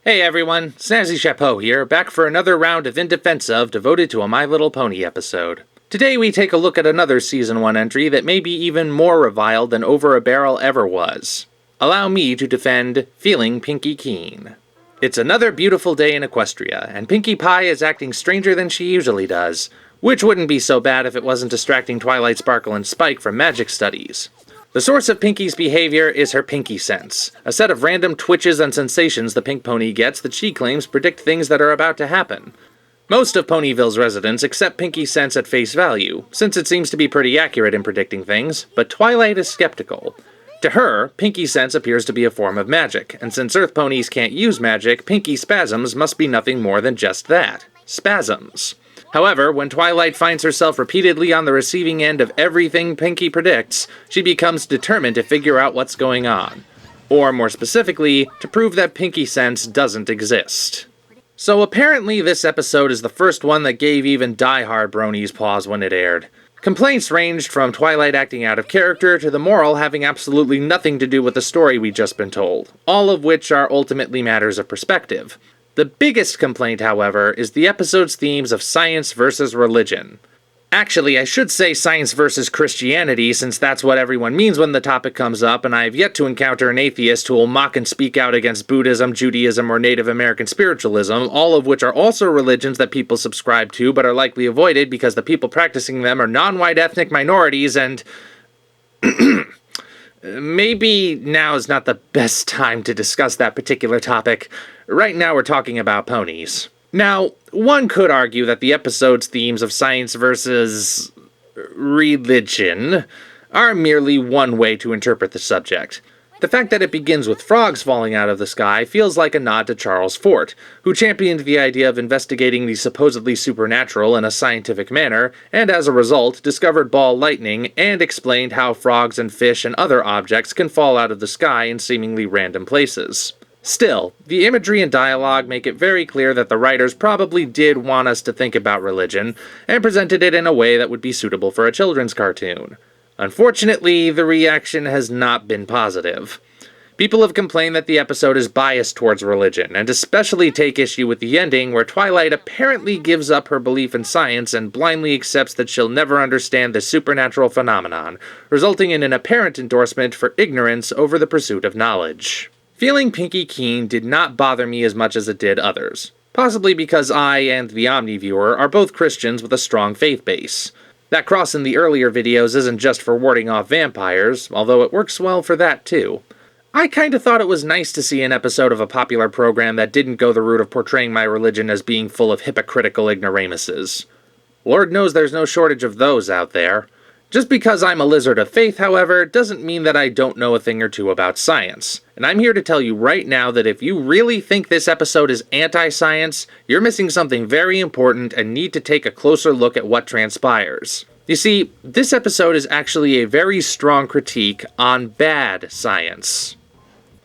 Hey everyone, Snazzy Chapeau here, back for another round of In Defense Of devoted to a My Little Pony episode. Today we take a look at another Season 1 entry that may be even more reviled than Over a Barrel ever was. Allow me to defend Feeling Pinkie Keen. It's another beautiful day in Equestria, and Pinkie Pie is acting stranger than she usually does, which wouldn't be so bad if it wasn't distracting Twilight, Sparkle, and Spike from magic studies. The source of Pinkie's behavior is her Pinkie Sense, a set of random twitches and sensations the pink pony gets that she claims predict things that are about to happen. Most of Ponyville's residents accept Pinkie Sense at face value, since it seems to be pretty accurate in predicting things, but Twilight is skeptical. To her, Pinkie Sense appears to be a form of magic, and since Earth ponies can't use magic, Pinkie Spasms must be nothing more than just that. Spasms. However, when Twilight finds herself repeatedly on the receiving end of everything Pinkie predicts, she becomes determined to figure out what's going on. Or, more specifically, to prove that Pinkie Sense doesn't exist. So apparently this episode is the first one that gave even die-hard bronies pause when it aired. Complaints ranged from Twilight acting out of character to the moral having absolutely nothing to do with the story we'd just been told, all of which are ultimately matters of perspective. The biggest complaint, however, is the episode's themes of science versus religion. Actually, I should say science versus Christianity, since that's what everyone means when the topic comes up, and I have yet to encounter an atheist who will mock and speak out against Buddhism, Judaism, or Native American spiritualism, all of which are also religions that people subscribe to but are likely avoided because the people practicing them are non-white ethnic minorities and... Maybe now is not the best time to discuss that particular topic. Right now we're talking about ponies. Now, one could argue that the episode's themes of science versus religion are merely one way to interpret the subject. The fact that it begins with frogs falling out of the sky feels like a nod to Charles Fort, who championed the idea of investigating the supposedly supernatural in a scientific manner, and as a result discovered ball lightning and explained how frogs and fish and other objects can fall out of the sky in seemingly random places. Still, the imagery and dialogue make it very clear that the writers probably did want us to think about religion, and presented it in a way that would be suitable for a children's cartoon. Unfortunately, the reaction has not been positive. People have complained that the episode is biased towards religion, and especially take issue with the ending where Twilight apparently gives up her belief in science and blindly accepts that she'll never understand this supernatural phenomenon, resulting in an apparent endorsement for ignorance over the pursuit of knowledge. Feeling Pinkie Keen did not bother me as much as it did others, possibly because I and the Omni viewer are both Christians with a strong faith base. That cross in the earlier videos isn't just for warding off vampires, although it works well for that too. I kinda thought it was nice to see an episode of a popular program that didn't go the route of portraying my religion as being full of hypocritical ignoramuses. Lord knows there's no shortage of those out there. Just because I'm a lizard of faith, however, doesn't mean that I don't know a thing or two about science. And I'm here to tell you right now that if you really think this episode is anti-science, you're missing something very important and need to take a closer look at what transpires. You see, this episode is actually a very strong critique on bad science.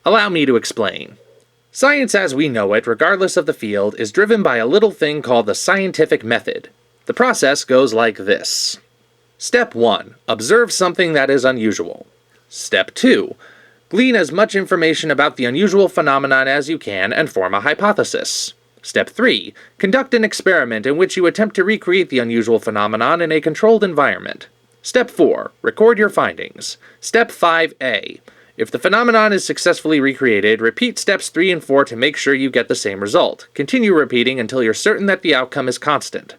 Allow me to explain. Science as we know it, regardless of the field, is driven by a little thing called the scientific method. The process goes like this. Step 1. Observe something that is unusual. Step 2. Glean as much information about the unusual phenomenon as you can and form a hypothesis. Step 3. Conduct an experiment in which you attempt to recreate the unusual phenomenon in a controlled environment. Step 4. Record your findings. Step 5A. If the phenomenon is successfully recreated, repeat steps 3 and 4 to make sure you get the same result. Continue repeating until you're certain that the outcome is constant.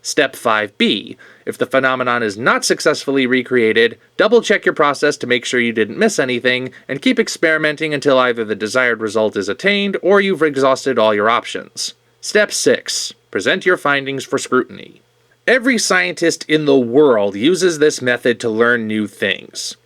Step 5B. If the phenomenon is not successfully recreated, double-check your process to make sure you didn't miss anything, and keep experimenting until either the desired result is attained or you've exhausted all your options. Step 6. Present your findings for scrutiny. Every scientist in the world uses this method to learn new things.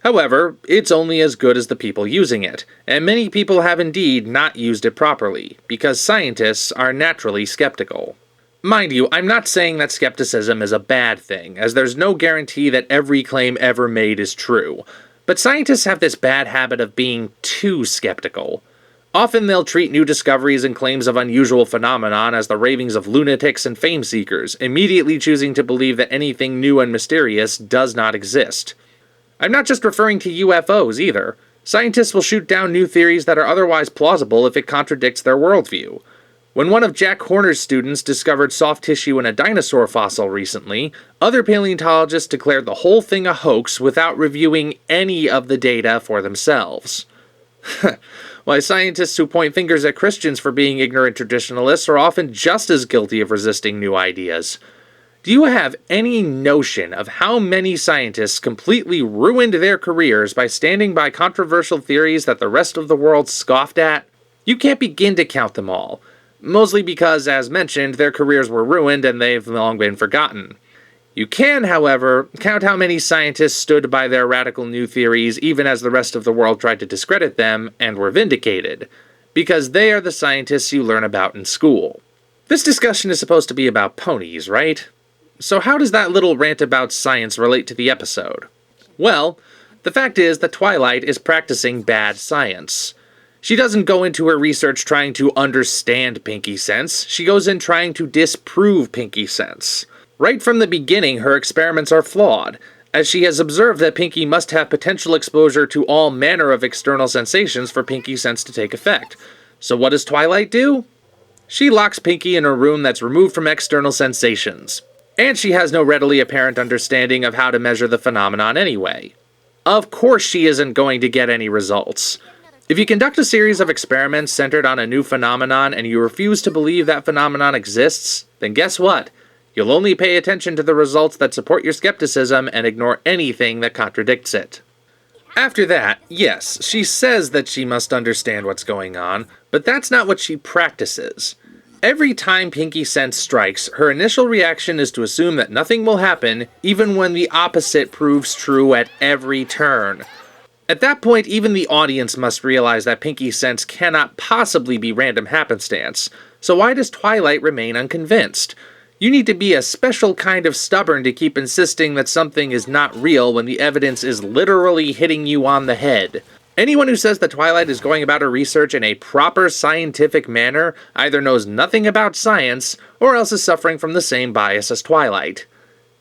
However, it's only as good as the people using it, and many people have indeed not used it properly, because scientists are naturally skeptical. Mind you, I'm not saying that skepticism is a bad thing, as there's no guarantee that every claim ever made is true. But scientists have this bad habit of being too skeptical. Often they'll treat new discoveries and claims of unusual phenomenon as the ravings of lunatics and fame-seekers, immediately choosing to believe that anything new and mysterious does not exist. I'm not just referring to UFOs either. Scientists will shoot down new theories that are otherwise plausible if it contradicts their worldview. When one of Jack Horner's students discovered soft tissue in a dinosaur fossil recently, other paleontologists declared the whole thing a hoax without reviewing any of the data for themselves. Why, scientists who point fingers at Christians for being ignorant traditionalists are often just as guilty of resisting new ideas. Do you have any notion of how many scientists completely ruined their careers by standing by controversial theories that the rest of the world scoffed at? You can't begin to count them all. Mostly because, as mentioned, their careers were ruined and they've long been forgotten. You can, however, count how many scientists stood by their radical new theories even as the rest of the world tried to discredit them and were vindicated, because they are the scientists you learn about in school. This discussion is supposed to be about ponies, right? So how does that little rant about science relate to the episode? Well, the fact is that Twilight is practicing bad science. She doesn't go into her research trying to understand Pinkie Sense, she goes in trying to disprove Pinkie Sense. Right from the beginning, her experiments are flawed, as she has observed that Pinkie must have potential exposure to all manner of external sensations for Pinkie Sense to take effect. So what does Twilight do? She locks Pinkie in a room that's removed from external sensations. And she has no readily apparent understanding of how to measure the phenomenon anyway. Of course she isn't going to get any results. If you conduct a series of experiments centered on a new phenomenon and you refuse to believe that phenomenon exists, then guess what? You'll only pay attention to the results that support your skepticism and ignore anything that contradicts it. After that, yes, she says that she must understand what's going on, but that's not what she practices. Every time Pinkie Sense strikes, her initial reaction is to assume that nothing will happen, even when the opposite proves true at every turn. At that point, even the audience must realize that Pinkie Sense cannot possibly be random happenstance, so why does Twilight remain unconvinced? You need to be a special kind of stubborn to keep insisting that something is not real when the evidence is literally hitting you on the head. Anyone who says that Twilight is going about her research in a proper scientific manner either knows nothing about science, or else is suffering from the same bias as Twilight.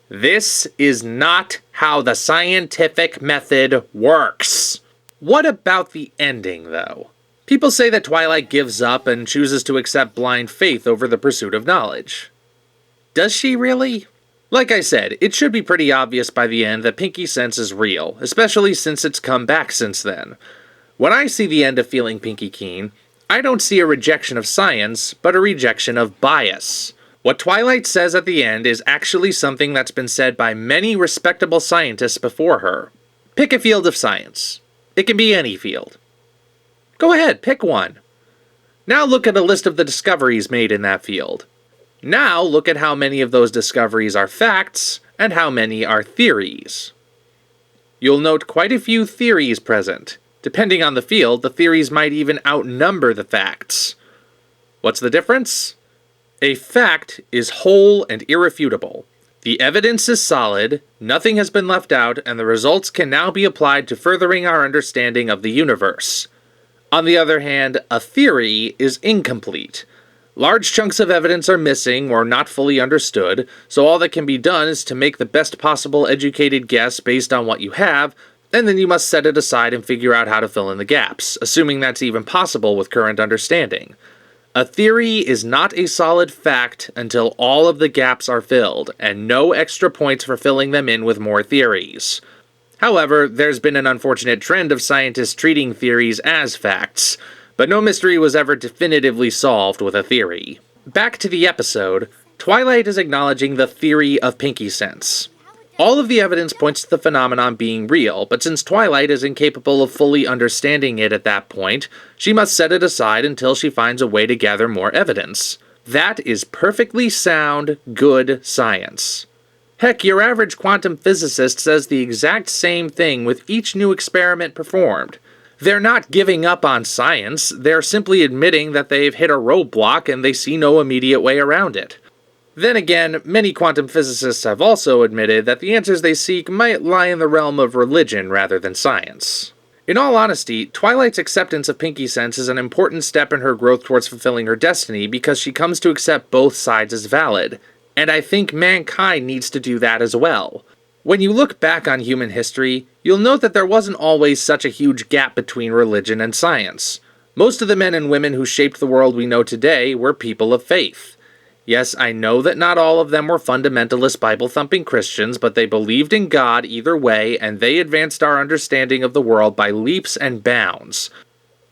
This is not how the scientific method works. What about the ending, though? People say that Twilight gives up and chooses to accept blind faith over the pursuit of knowledge. Does she really? Like I said, it should be pretty obvious by the end that Pinkie Sense is real, especially since it's come back since then. When I see the end of Feeling Pinkie Keen, I don't see a rejection of science, but a rejection of bias. What Twilight says at the end is actually something that's been said by many respectable scientists before her. Pick a field of science. It can be any field. Go ahead, pick one. Now look at a list of the discoveries made in that field. Now look at how many of those discoveries are facts and how many are theories. You'll note quite a few theories present. Depending on the field, the theories might even outnumber the facts. What's the difference? A fact is whole and irrefutable. The evidence is solid, nothing has been left out, and the results can now be applied to furthering our understanding of the universe. On the other hand, a theory is incomplete. Large chunks of evidence are missing or not fully understood, so all that can be done is to make the best possible educated guess based on what you have, and then you must set it aside and figure out how to fill in the gaps, assuming that's even possible with current understanding. A theory is not a solid fact until all of the gaps are filled, and no extra points for filling them in with more theories. However, there's been an unfortunate trend of scientists treating theories as facts, but no mystery was ever definitively solved with a theory. Back to the episode, Twilight is acknowledging the theory of Pinkie Sense. All of the evidence points to the phenomenon being real, but since Twilight is incapable of fully understanding it at that point, she must set it aside until she finds a way to gather more evidence. That is perfectly sound, good science. Heck, your average quantum physicist says the exact same thing with each new experiment performed. They're not giving up on science, they're simply admitting that they've hit a roadblock and they see no immediate way around it. Then again, many quantum physicists have also admitted that the answers they seek might lie in the realm of religion rather than science. In all honesty, Twilight's acceptance of Pinkie Sense is an important step in her growth towards fulfilling her destiny because she comes to accept both sides as valid, and I think mankind needs to do that as well. When you look back on human history, you'll note that there wasn't always such a huge gap between religion and science. Most of the men and women who shaped the world we know today were people of faith. Yes, I know that not all of them were fundamentalist Bible-thumping Christians, but they believed in God either way, and they advanced our understanding of the world by leaps and bounds.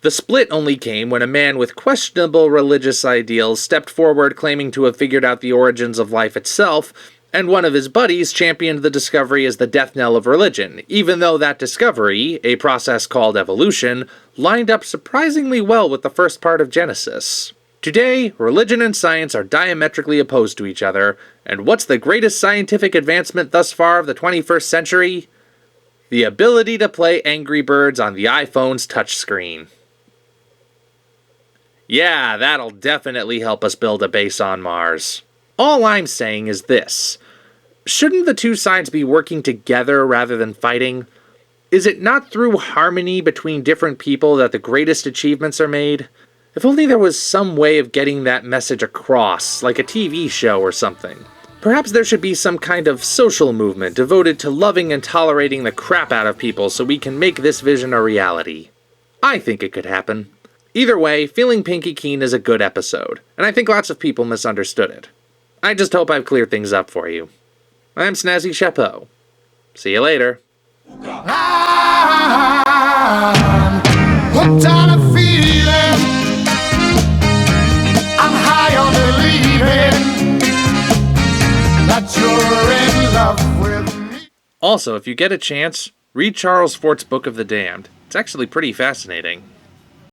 The split only came when a man with questionable religious ideals stepped forward claiming to have figured out the origins of life itself, and one of his buddies championed the discovery as the death knell of religion, even though that discovery, a process called evolution, lined up surprisingly well with the first part of Genesis. Today, religion and science are diametrically opposed to each other, and what's the greatest scientific advancement thus far of the 21st century? The ability to play Angry Birds on the iPhone's touchscreen. Yeah, that'll definitely help us build a base on Mars. All I'm saying is this. Shouldn't the two sides be working together rather than fighting? Is it not through harmony between different people that the greatest achievements are made? If only there was some way of getting that message across, like a TV show or something. Perhaps there should be some kind of social movement devoted to loving and tolerating the crap out of people so we can make this vision a reality. I think it could happen. Either way, Feeling Pinky Keen is a good episode, and I think lots of people misunderstood it. I just hope I've cleared things up for you. I'm Snazzy Chapeau. See you later. Hooked on a feeling. I'm high on believing that you're in love with me. Also, if you get a chance, read Charles Fort's Book of the Damned. It's actually pretty fascinating.